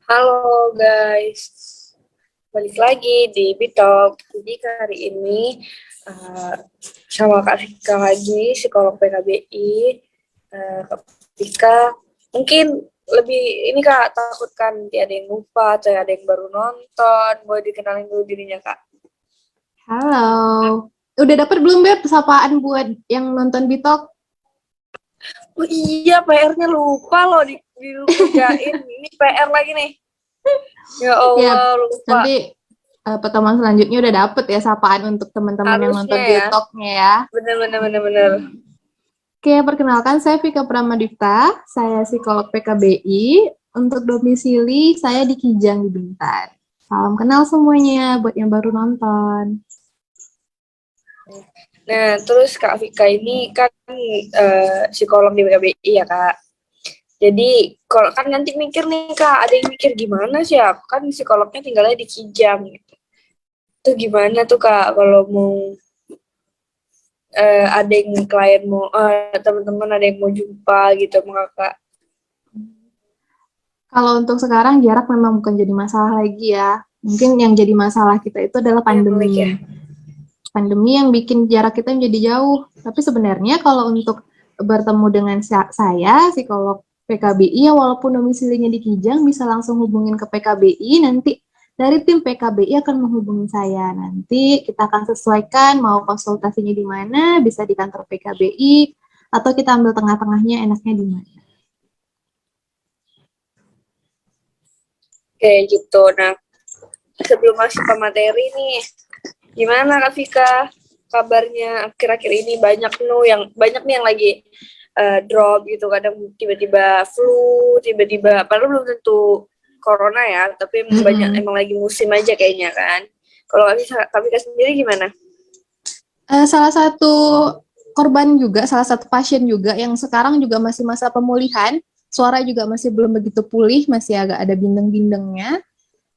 Halo guys, balik lagi di Bitalk. Jadi hari ini uh, sama Kak Vika lagi, psikolog PKBI. Kak Vika mungkin lebih ini Kak, takut kan nanti ada yang lupa atau ada yang baru nonton. Boleh dikenalin dulu dirinya Kak. Halo. Udah dapat belum Beb sapaan buat yang nonton Bitok? Oh iya, PR-nya lupa loh dikerjain. Ini PR lagi nih. Ya Ya, Allah, lupa. nanti pertemuan selanjutnya udah dapet ya sapaan untuk teman-teman yang Harusnya nonton ya. Bitoknya ya. Bener, bener, bener. Oke, perkenalkan saya Vika Pramadipta, saya psikolog PKBI. Untuk domisili saya di Kijang di Bintan. Salam kenal semuanya buat yang baru nonton. Nah, terus Kak Vika ini kan psikolog di BKBI ya Kak. Jadi kalau kan nanti mikir nih Kak, ada yang mikir gimana sih ya? Kan psikolognya tinggalnya di Kijang gitu. Itu gimana tuh Kak kalau mau ada yang klien mau teman-teman ada yang mau jumpa gitu sama Kakak. Kalau untuk sekarang jarak memang bukan jadi masalah lagi ya. Mungkin yang jadi masalah kita itu adalah Iya, Malik ya. pandemi. Pandemi yang bikin jarak kita menjadi jauh. Tapi sebenarnya kalau untuk bertemu dengan saya, psikolog PKBI, ya walaupun domisilinya di Kijang, bisa langsung hubungin ke PKBI, nanti dari tim PKBI akan menghubungi saya. Nanti kita akan sesuaikan mau konsultasinya di mana, bisa di kantor PKBI, atau kita ambil tengah-tengahnya enaknya di mana. Kayak gitu. Nah, sebelum masuk ke materi nih, gimana Kak Vika? Kabarnya akhir-akhir ini banyak nih yang lagi drop gitu, kadang tiba-tiba flu, tiba-tiba padahal belum tentu corona ya, tapi Mm banyak -mm. emang lagi musim aja kayaknya kan. Kalau Kak Vika sendiri gimana? Salah satu korban juga, salah satu pasien juga yang sekarang juga masih masa pemulihan, suara juga masih belum begitu pulih, masih agak ada bindeng-bindengnya.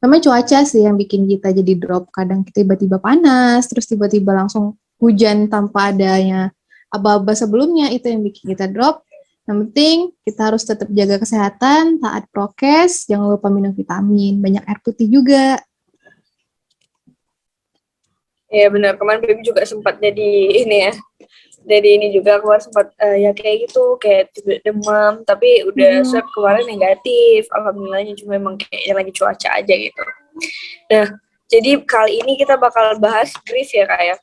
Memang cuaca sih yang bikin kita jadi drop. Kadang tiba-tiba panas, terus tiba-tiba langsung hujan tanpa adanya aba-aba sebelumnya, itu yang bikin kita drop. Yang penting kita harus tetap jaga kesehatan, taat prokes, jangan lupa minum vitamin, banyak air putih juga. Ya benar, kemarin Baby juga sempat jadi ini ya, jadi ini juga keluar sempat ya kayak gitu, kayak demam, tapi udah swab kemarin negatif, alhamdulillahnya, cuma memang kayaknya lagi cuaca aja gitu. Nah, jadi kali ini kita bakal bahas grief ya Kak ya.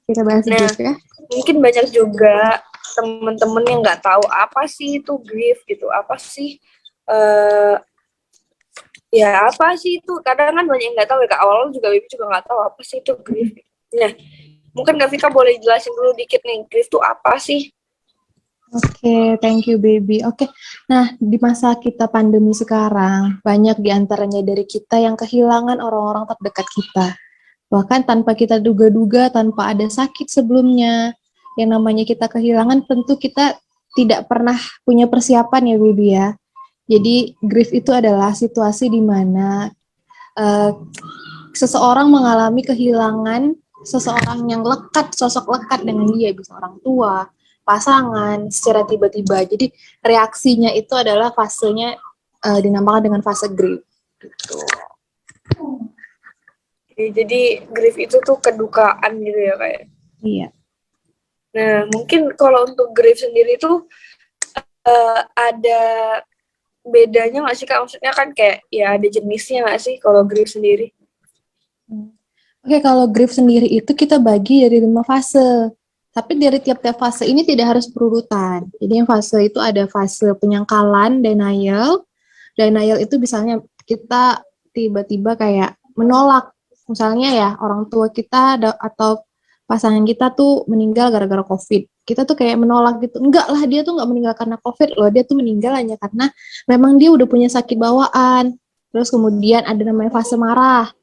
Kita bahas Nah, grief ya. mungkin banyak juga temen-temen yang nggak tahu apa sih itu grief gitu, apa sih uh, ya apa sih itu, kadang kan banyak yang nggak tahu ya Kak, awal juga Bibi juga nggak tahu apa sih itu grief. Nah, mungkin Kak Vika boleh jelasin dulu dikit nih, grief itu apa sih? Oke, thank you baby. Oke, nah di masa kita pandemi sekarang, banyak diantaranya dari kita yang kehilangan orang-orang terdekat kita. Bahkan tanpa kita duga-duga, tanpa ada sakit sebelumnya. Yang namanya kita kehilangan, tentu kita tidak pernah punya persiapan ya baby ya. Jadi grief itu adalah situasi di mana uh, seseorang mengalami kehilangan seseorang yang lekat, sosok lekat dengan dia, bisa orang tua, pasangan, secara tiba-tiba. Jadi reaksinya itu adalah fasenya dinamakan dengan fase grief. Gitu. Jadi grief itu tuh kedukaan gitu ya kayak. Iya. Nah, mungkin kalau untuk grief sendiri tuh ada bedanya nggak sih Kak? Maksudnya kan kayak ya ada jenisnya nggak sih kalau grief sendiri? Oke, kalau grief sendiri itu kita bagi dari 5 fase. Tapi dari tiap-tiap fase ini tidak harus berurutan. Jadi yang fase itu ada fase penyangkalan, denial. Denial itu misalnya kita tiba-tiba kayak menolak. Misalnya ya orang tua kita atau pasangan kita tuh meninggal gara-gara COVID. Kita tuh kayak menolak gitu. Enggak lah, dia tuh nggak meninggal karena COVID loh. Dia tuh meninggal hanya karena memang dia udah punya sakit bawaan. Terus kemudian ada namanya fase marah.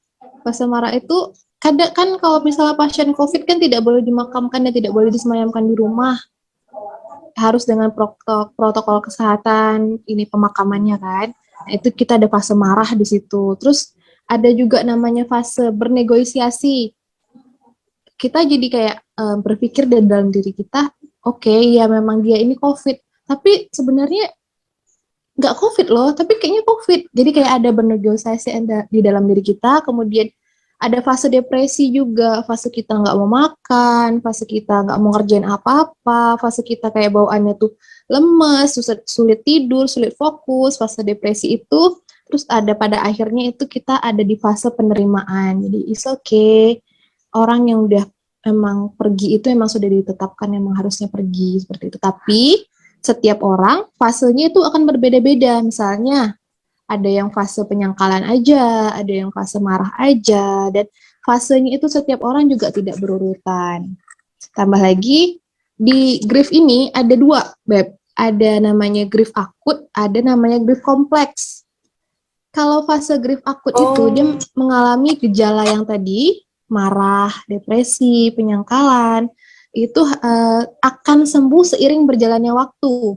Fase marah itu kadang kan kalau misalnya pasien COVID kan tidak boleh dimakamkan dan tidak boleh disemayamkan di rumah, harus dengan protokol kesehatan ini pemakamannya kan. Nah, itu kita ada fase marah di situ. Terus ada juga namanya fase bernegosiasi. Kita jadi kayak berpikir dari dalam diri kita, oke, ya memang dia ini COVID, tapi sebenarnya nggak COVID loh, tapi kayaknya COVID. Jadi kayak ada bernegosiasi di dalam diri kita, kemudian ada fase depresi juga, fase kita nggak mau makan, fase kita nggak mau ngerjain apa-apa, fase kita kayak bawaannya tuh lemes, sulit tidur, sulit fokus, fase depresi itu, terus ada pada akhirnya itu kita ada di fase penerimaan. Jadi it's okay, orang yang udah emang pergi itu emang sudah ditetapkan emang harusnya pergi seperti itu. Tapi setiap orang fasenya itu akan berbeda-beda. Misalnya ada yang fase penyangkalan aja, ada yang fase marah aja, dan fasenya itu setiap orang juga tidak berurutan. Tambah lagi, di grief ini ada dua, Beb. Ada namanya grief akut, ada namanya grief kompleks. Kalau fase grief akut itu, dia mengalami gejala yang tadi, marah, depresi, penyangkalan, itu akan sembuh seiring berjalannya waktu.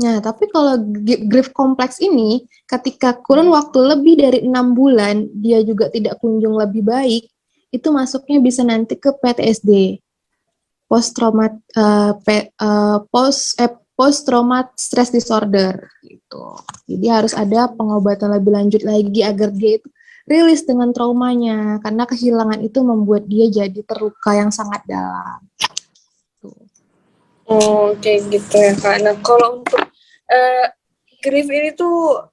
Nah, tapi kalau grief kompleks ini, ketika kurun waktu lebih dari 6 bulan, dia juga tidak kunjung lebih baik, itu masuknya bisa nanti ke PTSD, post traumat post traumat stress disorder gitu. Jadi harus ada pengobatan lebih lanjut lagi agar dia itu rilis dengan traumanya, karena kehilangan itu membuat dia jadi terluka yang sangat dalam. Oh, kayak gitu ya Kak. Nah, kalau untuk grief ini tuh,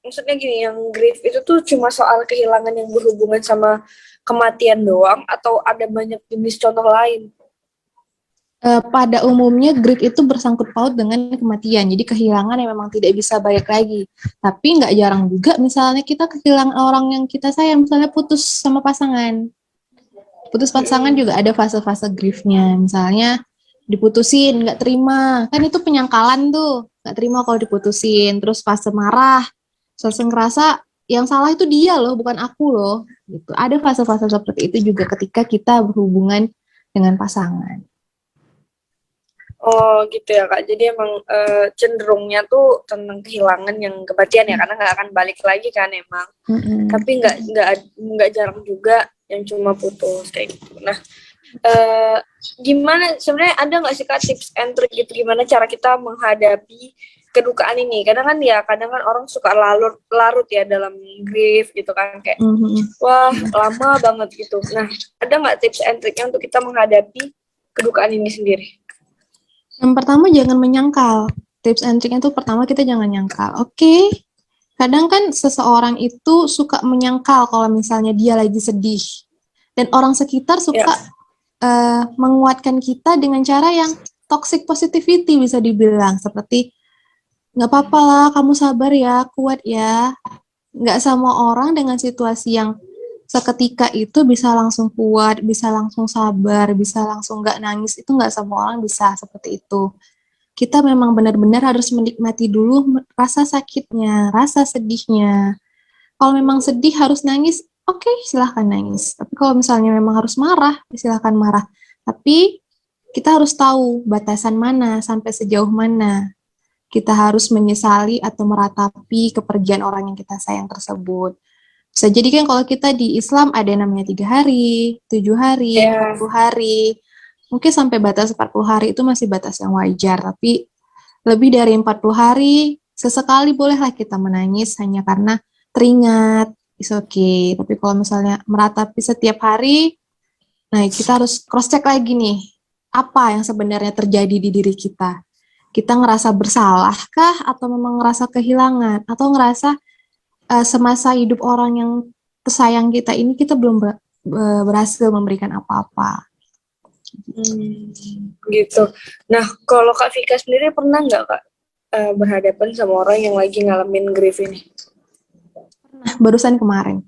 maksudnya gini, yang grief itu tuh cuma soal kehilangan yang berhubungan sama kematian doang, atau ada banyak jenis contoh lain? Pada umumnya grief itu bersangkut paut dengan kematian, jadi kehilangan yang memang tidak bisa balik lagi. Tapi nggak jarang juga misalnya kita kehilangan orang yang kita sayang, misalnya putus sama pasangan. Putus pasangan juga ada fase-fase griefnya, misalnya diputusin, nggak terima, kan itu penyangkalan tuh, nggak terima kalau diputusin, terus fase marah, fase ngerasa yang salah itu dia loh, bukan aku loh, gitu. Ada fase-fase seperti itu juga ketika kita berhubungan dengan pasangan. Oh gitu ya Kak. Jadi emang cenderungnya tuh tentang kehilangan yang kematian ya, karena nggak akan balik lagi kan emang. Tapi nggak jarang juga yang cuma putus kayak gitu. Nah, gimana sebenarnya, ada nggak sih Kak tips and trick gitu, gimana cara kita menghadapi kedukaan ini? Kadang kan orang suka larut ya dalam grief gitu kan, kayak wah lama banget gitu. Nah, ada nggak tips and tricknya untuk kita menghadapi kedukaan ini sendiri? Yang pertama jangan menyangkal. Tips and trick itu pertama kita jangan nyangkal. Oke. Kadang kan seseorang itu suka menyangkal kalau misalnya dia lagi sedih. Dan orang sekitar suka menguatkan kita dengan cara yang toxic positivity bisa dibilang. Seperti, nggak apa-apa lah, kamu sabar ya, kuat ya. Nggak semua orang dengan situasi yang seketika itu bisa langsung kuat, bisa langsung sabar, bisa langsung nggak nangis. Itu nggak semua orang bisa seperti itu. Kita memang benar-benar harus menikmati dulu rasa sakitnya, rasa sedihnya. Kalau memang sedih harus nangis, oke, silahkan nangis. Tapi kalau misalnya memang harus marah, silahkan marah. Tapi kita harus tahu batasan mana, sampai sejauh mana kita harus menyesali atau meratapi kepergian orang yang kita sayang tersebut. Bisa jadi kan kalau kita di Islam ada yang namanya 3 hari, 7 hari, 40 hari. Mungkin sampai batas 40 hari itu masih batas yang wajar, tapi lebih dari 40 hari, sesekali bolehlah kita menangis hanya karena teringat, is okay. Tapi kalau misalnya meratapi setiap hari, nah kita harus cross check lagi nih, apa yang sebenarnya terjadi di diri kita. Kita ngerasa bersalahkah, atau memang ngerasa kehilangan, atau ngerasa semasa hidup orang yang tersayang kita ini kita belum berhasil memberikan apa-apa. Gitu. Nah, kalau Kak Vika sendiri pernah nggak Kak berhadapan sama orang yang lagi ngalamin grief ini? Pernah, barusan kemarin.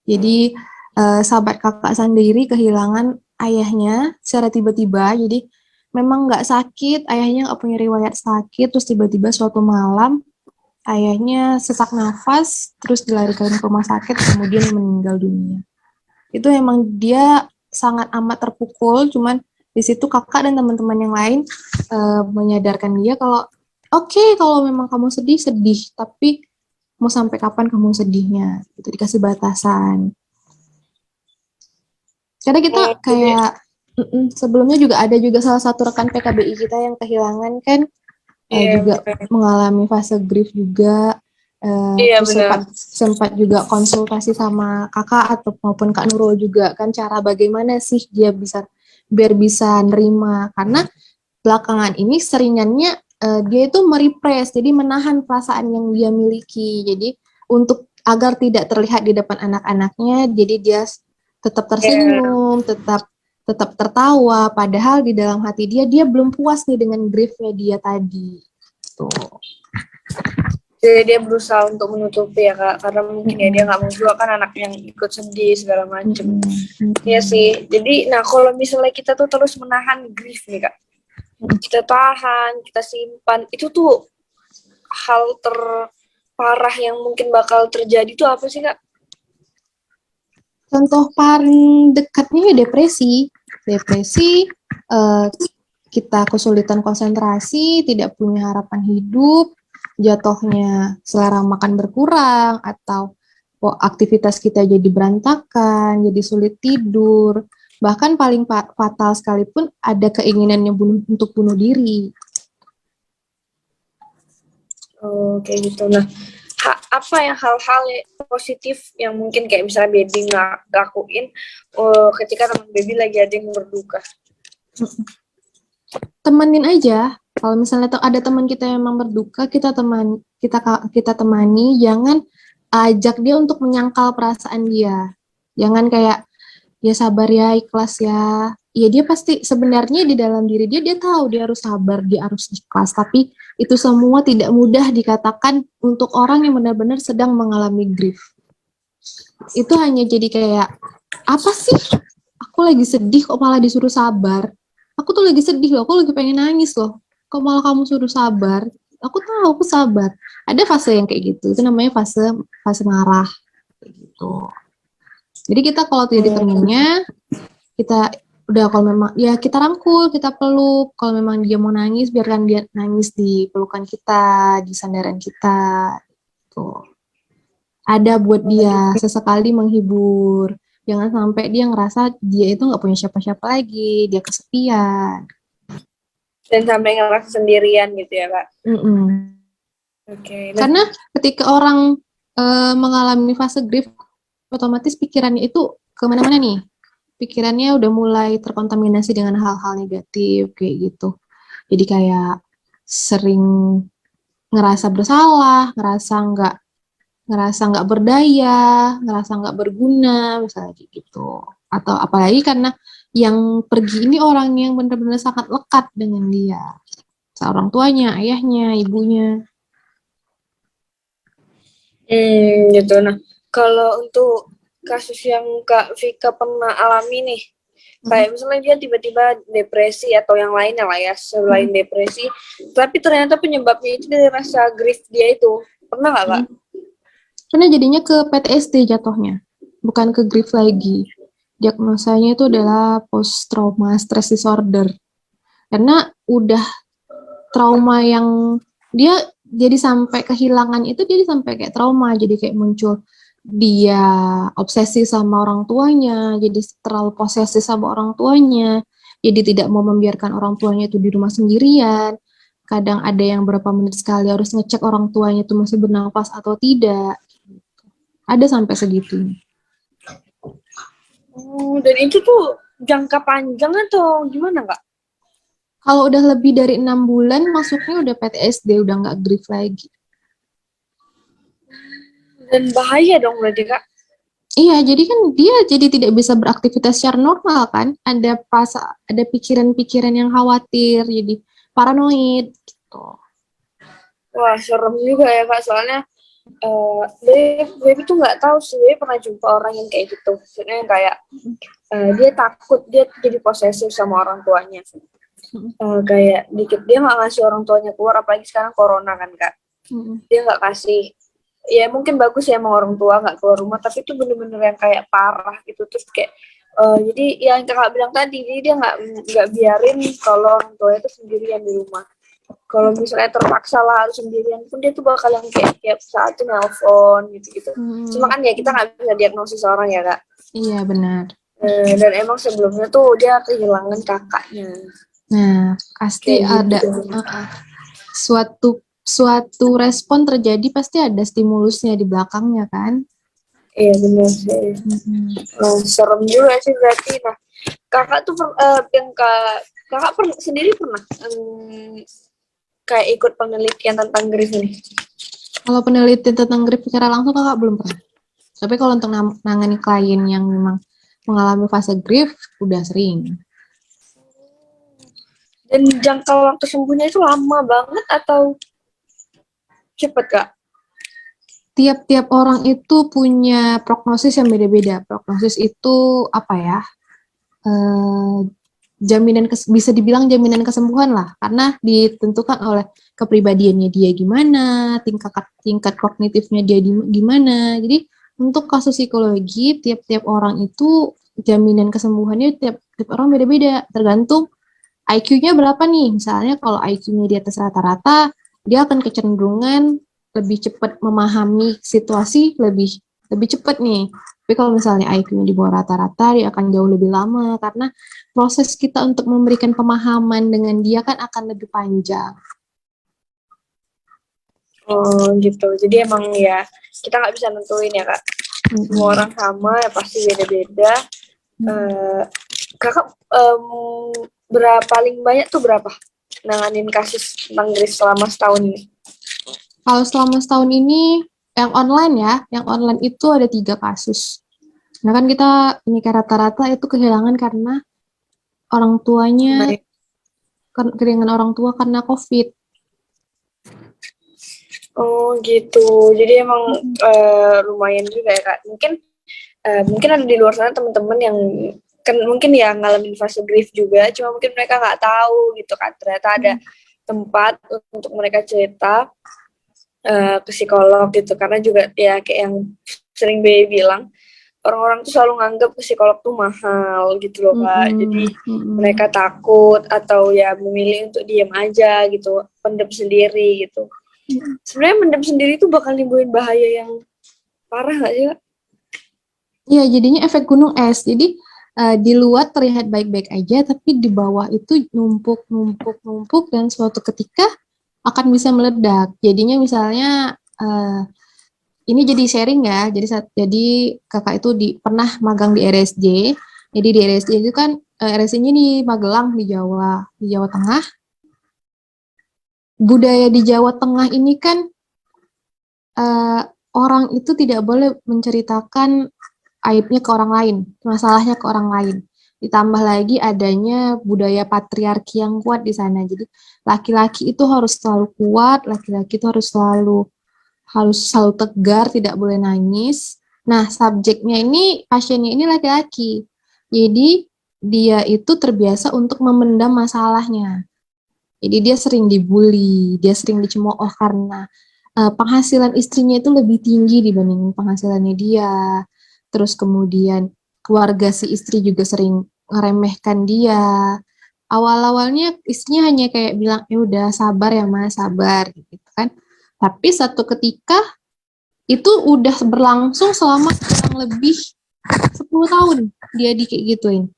Jadi sahabat kakak sendiri kehilangan ayahnya secara tiba-tiba. Jadi memang nggak sakit, ayahnya nggak punya riwayat sakit, terus tiba-tiba suatu malam ayahnya sesak nafas, terus dilarikan ke rumah sakit, kemudian meninggal dunia. Itu emang dia sangat amat terpukul, cuman di situ kakak dan teman-teman yang lain menyadarkan dia kalau oke, kalau memang kamu sedih, tapi mau sampai kapan kamu sedihnya, itu dikasih batasan. Karena kita kayak sebelumnya juga ada juga salah satu rekan PKBI kita yang kehilangan kan, Iya, juga benar. mengalami fase grief juga. Iya, Terus benar. sempat juga konsultasi sama kakak atau maupun Kak Nurul juga kan, cara bagaimana sih dia biar bisa nerima, karena belakangan ini seringannya dia itu merepress, jadi menahan perasaan yang dia miliki. Jadi untuk agar tidak terlihat di depan anak-anaknya, jadi dia tetap Iya. tersenyum, tetap tertawa, padahal di dalam hati dia belum puas nih dengan griefnya dia tadi. Tuh. Jadi dia berusaha untuk menutupi ya Kak, karena mungkin ya dia Mm-mm. nggak mau juga kan anak yang ikut sedih segala macem. Mm-mm. Iya Mm-mm. sih. Jadi, nah kalau misalnya kita tuh terus menahan grief nih Kak, kita tahan, kita simpan, itu tuh hal terparah yang mungkin bakal terjadi tuh apa sih Kak? Contoh paling dekatnya ya depresi. Depresi, eh, kita kesulitan konsentrasi, tidak punya harapan hidup, jatuhnya selera makan berkurang, atau aktivitas kita jadi berantakan, jadi sulit tidur, bahkan paling fatal sekalipun ada keinginannya untuk bunuh diri. Oh, kayak gitu. Nah, apa yang hal-hal positif yang mungkin kayak misalnya baby ngelakuin ketika teman baby lagi ada yang berduka? Temenin aja. Kalau misalnya ada teman kita yang memang berduka, kita temani, jangan ajak dia untuk menyangkal perasaan dia. Jangan kayak, ya sabar ya, ikhlas ya. Ya dia pasti sebenarnya di dalam diri dia tahu dia harus sabar, dia harus ikhlas. Tapi itu semua tidak mudah dikatakan untuk orang yang benar-benar sedang mengalami grief. Itu hanya jadi kayak, apa sih? Aku lagi sedih kok malah disuruh sabar. Aku tuh lagi sedih loh, aku lagi pengen nangis loh. Kok malah kamu suruh sabar? Aku tahu aku sabar. Ada fase yang kayak gitu. Itu namanya fase fase marah kayak gitu. Jadi kita kalau jadi temennya, kita udah kalau memang ya kita rangkul, kita peluk. Kalau memang dia mau nangis, biarkan dia nangis di pelukan kita, di sandaran kita. Tuh. Ada buat dia sesekali menghibur. Jangan sampai dia ngerasa dia itu nggak punya siapa-siapa lagi, dia kesepian. Dan sampai ngerasa sendirian gitu ya Kak? Mm-mm. Oke. Nah, Karena ketika orang mengalami fase grief, otomatis pikirannya itu kemana-mana nih. Pikirannya udah mulai terkontaminasi dengan hal-hal negatif kayak gitu. Jadi kayak sering ngerasa bersalah, ngerasa nggak berdaya, ngerasa nggak berguna, misalnya kayak gitu. Atau apalagi karena yang pergi ini orang yang benar-benar sangat lekat dengan dia, seorang tuanya, ayahnya, ibunya. gitu. Nah, kalau untuk kasus yang Kak Vika pernah alami nih, kayak misalnya dia tiba-tiba depresi atau yang lainnya lah ya, selain depresi, tapi ternyata penyebabnya itu dari rasa grief dia itu. Pernah nggak Kak? Karena jadinya ke PTSD jatuhnya, bukan ke grief lagi. Diagnosanya itu adalah post trauma stress disorder. Karena udah trauma yang dia jadi sampai kehilangan itu, dia sampai kayak trauma, jadi kayak muncul dia obsesi sama orang tuanya, jadi terlalu posesif sama orang tuanya, jadi tidak mau membiarkan orang tuanya itu di rumah sendirian. Kadang ada yang berapa menit sekali harus ngecek orang tuanya itu masih bernafas atau tidak. Ada sampai segitunya. Oh, dan itu tuh jangka panjang atau gimana Kak? Kalau udah lebih dari 6 bulan, masuknya udah PTSD, udah nggak grief lagi. Dan bahaya dong berarti Kak? Iya, jadi kan dia jadi tidak bisa beraktivitas secara normal kan. Ada pikiran-pikiran yang khawatir, jadi paranoid gitu. Wah, serem juga ya Kak, soalnya baby tuh nggak tahu sih, baby pernah jumpa orang yang kayak gitu. Maksudnya yang kayak dia takut, dia jadi posesif sama orang tuanya. Kayak dikit dia nggak ngasih orang tuanya keluar, apalagi sekarang corona kan Kak. Dia nggak kasih, ya mungkin bagus ya emang orang tua nggak keluar rumah, tapi itu bener-bener yang kayak parah gitu. Terus kayak jadi yang kakak bilang tadi, jadi dia nggak biarin kalau orang tuanya itu sendirian di rumah. Kalau misalnya terpaksa lah harus sendirian pun, dia tuh bakal yang kayak tiap saat tuh nelpon gitu-gitu. Cuma kan ya kita nggak bisa diagnosis orang ya Kak. Iya, benar. Dan emang sebelumnya tuh dia kehilangan kakaknya. Nah, pasti Kayak ada. gitu. suatu respon terjadi pasti ada stimulusnya di belakangnya kan. Iya benar sih. Serem juga sih berarti. Nah, kakak tuh kakak sendiri pernah kayak ikut penelitian tentang grief ini? Kalau penelitian tentang grief secara langsung kakak belum pernah. Tapi kalau untuk nangani klien yang memang mengalami fase grief udah sering. Dan jangka waktu sembuhnya itu lama banget atau cepet kak? Tiap-tiap orang itu punya prognosis yang beda-beda. Prognosis itu apa ya? Bisa dibilang jaminan kesembuhan lah, karena ditentukan oleh kepribadiannya dia gimana, tingkat kognitifnya dia gimana. Jadi untuk kasus psikologi tiap-tiap orang itu jaminan kesembuhannya tiap orang beda-beda, tergantung IQ-nya berapa nih. Misalnya kalau IQ-nya di atas rata-rata, dia akan kecenderungan lebih cepat memahami situasi lebih lebih cepat nih. Tapi kalau misalnya IQ-nya di bawah rata-rata, dia akan jauh lebih lama karena proses kita untuk memberikan pemahaman dengan dia kan akan lebih panjang. Oh gitu. Jadi emang ya kita nggak bisa nentuin ya kak. Semua orang sama ya pasti beda-beda. Kakak paling banyak tuh berapa nanganin kasus tentang grief selama setahun ini? Kalau selama setahun ini yang online itu ada 3 kasus. Nah kan kita ini rata-rata itu kehilangan karena orang tuanya, kehilangan orang tua karena COVID. Oh gitu. Jadi emang lumayan juga ya kak. Mungkin ada di luar sana teman-teman yang kan mungkin ya ngalamin fase grief juga, cuma mungkin mereka nggak tahu gitu kan. Ternyata ada tempat untuk mereka cerita ke psikolog gitu, karena juga ya kayak yang sering Baby bilang, orang-orang tuh selalu nganggap psikolog tuh mahal gitu loh kak. Jadi mereka takut atau ya memilih untuk diam aja gitu, pendem sendiri gitu. Sebenarnya mendem sendiri tuh bakal nimbulin bahaya yang parah nggak sih kak? Iya, jadinya efek gunung es. Jadi di luar terlihat baik-baik aja, tapi di bawah itu numpuk dan suatu ketika akan bisa meledak. Jadinya misalnya ini jadi sharing ya. Jadi kakak itu pernah magang di RSJ. Jadi di RSJ itu kan RSJ-nya di Magelang di Jawa Tengah. Budaya di Jawa Tengah ini kan orang itu tidak boleh menceritakan aibnya ke orang lain, masalahnya ke orang lain. Ditambah lagi adanya budaya patriarki yang kuat di sana. Jadi laki-laki itu harus selalu kuat, laki-laki itu harus selalu tegar, tidak boleh nangis. Nah, pasiennya ini laki-laki. Jadi dia itu terbiasa untuk memendam masalahnya. Jadi dia sering dibully, dia sering dicemooh karena penghasilan istrinya itu lebih tinggi dibanding penghasilannya dia. Terus kemudian keluarga si istri juga sering ngeremehkan dia. Awal-awalnya istrinya hanya kayak bilang, ya udah sabar ya mas, sabar gitu kan. Tapi satu ketika itu udah berlangsung selama kurang lebih 10 tahun dia kayak gituin.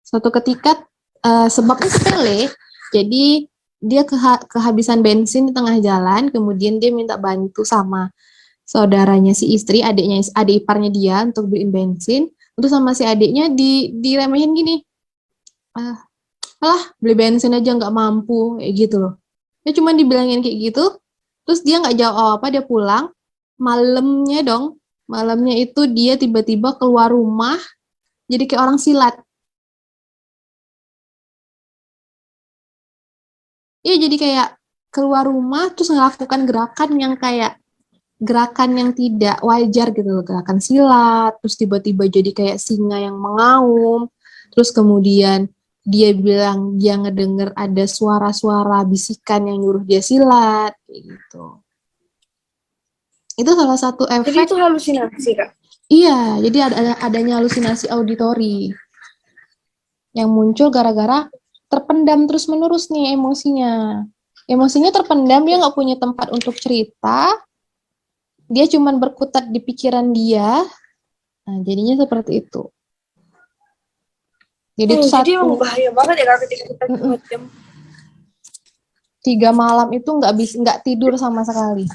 Suatu ketika sebabnya sepele, jadi dia kehabisan bensin di tengah jalan, kemudian dia minta bantu sama saudaranya si istri, adik iparnya dia untuk beliin bensin. Terus sama si adiknya diremehin gini, alah beli bensin aja nggak mampu, kayak gitu loh. Dia cuma dibilangin kayak gitu, terus dia nggak jawab apa, dia pulang. Malamnya itu dia tiba-tiba keluar rumah, jadi kayak orang silat. Iya, jadi kayak keluar rumah terus melakukan gerakan yang tidak wajar gitu loh, gerakan silat, terus tiba-tiba jadi kayak singa yang mengaum, terus kemudian dia bilang dia ngedenger ada suara-suara bisikan yang nyuruh dia silat, kayak gitu. Itu salah satu efek. Jadi itu halusinasi kak? Iya, jadi adanya halusinasi auditori yang muncul gara-gara terpendam terus-menerus nih emosinya. Emosinya terpendam, dia nggak punya tempat untuk cerita, dia cuma berkutat di pikiran dia, nah jadinya seperti itu. Jadi itu Jadi satu. emang bahaya banget ya kak ketika kita cuma diam. 3 malam itu nggak tidur sama sekali.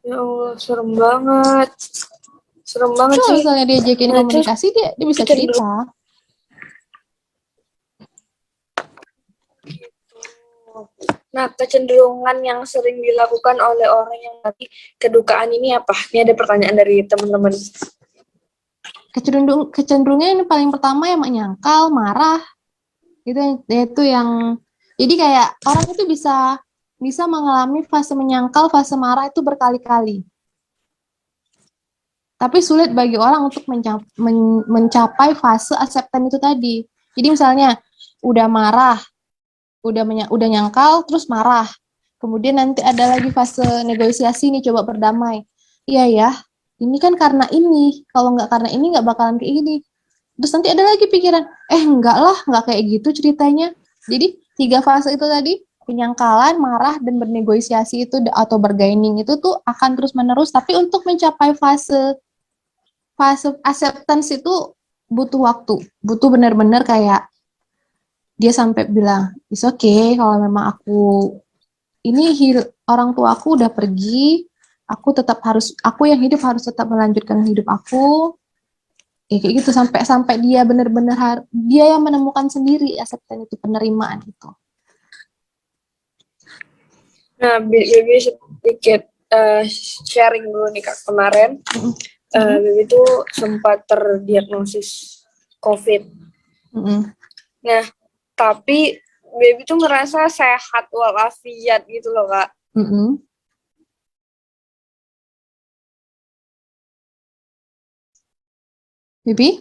Ya Allah, serem banget. Serem banget Kalau sih. misalnya diajakin Nah, terus komunikasi, dia bisa kecenderungan cerita. Nah, kecenderungan yang sering dilakukan oleh orang yang mati kedukaan ini apa? Ini ada pertanyaan dari teman-teman. Kecenderungannya ini paling pertama yang menyangkal, marah, itu yang jadi kayak orang itu bisa mengalami fase menyangkal, fase marah itu berkali-kali. Tapi sulit bagi orang untuk mencapai fase acceptance itu tadi. Jadi misalnya udah marah, udah nyangkal, terus marah. Kemudian nanti ada lagi fase negosiasi nih, coba berdamai. Iya ya, ini kan karena ini. Kalau nggak karena ini nggak bakalan kayak gini. Terus nanti ada lagi pikiran, enggak lah, nggak kayak gitu ceritanya. Jadi 3 fase itu tadi, penyangkalan, marah, dan bernegosiasi itu atau bergaining itu tuh akan terus menerus. Tapi untuk mencapai fase fase acceptance itu butuh waktu, butuh benar-benar kayak dia sampai bilang, it's okay kalau memang orang tua aku udah pergi, aku yang hidup harus tetap melanjutkan hidup aku. Ya, kayak gitu sampai dia benar-benar dia yang menemukan sendiri acceptance itu, penerimaan itu. Nah, Bibi sedikit sharing dulu nih Kak. Kemarin Bibi itu sempat terdiagnosis COVID. Nah, tapi Bibi tuh ngerasa sehat walafiat gitu loh Kak. Bibi?